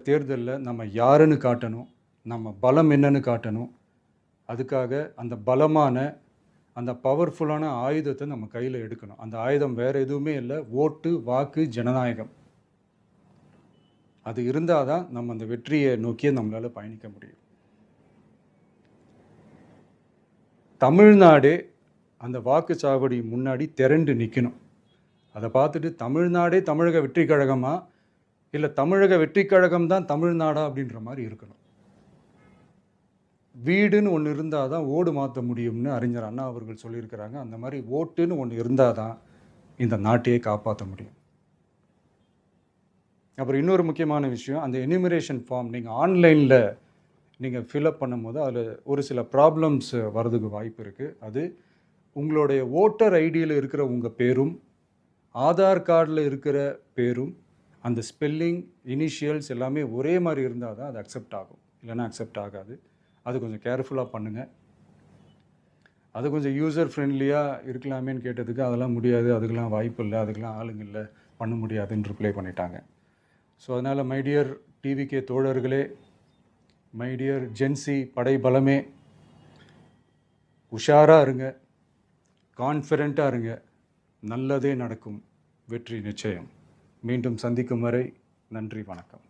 தேர்தலில் நம்ம யாருன்னு காட்டணும், நம்ம பலம் என்னன்னு காட்டணும். அதுக்காக அந்த பலமான, அந்த பவர்ஃபுல்லான ஆயுதத்தை நம்ம கையில் எடுக்கணும். அந்த ஆயுதம் வேறு எதுவுமே இல்லை, ஓட்டு, வாக்கு, ஜனநாயகம். அது இருந்தால் தான் நம்ம அந்த வெற்றியை நோக்கியே நம்மளால் பயணிக்க முடியும். தமிழ்நாடே அந்த வாக்குச்சாவடி முன்னாடி திரண்டு நிற்கணும். அதை பார்த்துட்டு தமிழ்நாடே தமிழக வெற்றி கழகமா, இல்லை தமிழக வெற்றி கழகம் தான் தமிழ்நாடா அப்படின்ற மாதிரி இருக்கணும். வீடுன்னு ஒன்று இருந்தால் தான் ஓடு மாற்ற முடியும்னு அறிஞர் அண்ணா அவர்கள் சொல்லியிருக்கிறாங்க. அந்த மாதிரி ஓட்டுன்னு ஒன்று இருந்தால் தான் இந்த நாட்டையே காப்பாற்ற முடியும். அப்புறம் இன்னொரு முக்கியமான விஷயம், அந்த எனிமரேஷன் ஃபார்ம் நீங்கள் ஆன்லைனில் நீங்கள் ஃபில்அப் பண்ணும்போது அதில் ஒரு சில ப்ராப்ளம்ஸ் வர்றதுக்கு வாய்ப்பு இருக்குது. அது உங்களுடைய ஓட்டர் ஐடியில் இருக்கிற உங்கள் பேரும், ஆதார் கார்டில் இருக்கிற பேரும், அந்த ஸ்பெல்லிங், இனிஷியல்ஸ் எல்லாமே ஒரே மாதிரி இருந்தால் தான் அது அக்செப்ட் ஆகும், இல்லைன்னா அக்செப்ட் ஆகாது. அது கொஞ்சம் கேர்ஃபுல்லாக பண்ணுங்கள். அது கொஞ்சம் யூசர் ஃப்ரெண்ட்லியாக இருக்கலாமேன்னு கேட்டதுக்கு அதெல்லாம் முடியாது, அதுக்கெலாம் வாய்ப்பு இல்லை, அதுக்கெலாம் ஆளுங்க இல்லை, பண்ண முடியாதுன்னு ரிப்ளை பண்ணிட்டாங்க. ஸோ அதனால் மைடியர் டிவிகே தோழர்களே, மைடியர் ஜென்சி படை பலமே, உஷாராக இருங்க, கான்ஃபிடெண்ட்டாக இருங்க. நல்லதே நடக்கும். வெற்றி நிச்சயம். மீண்டும் சந்திக்கும் வரை நன்றி, வணக்கம்.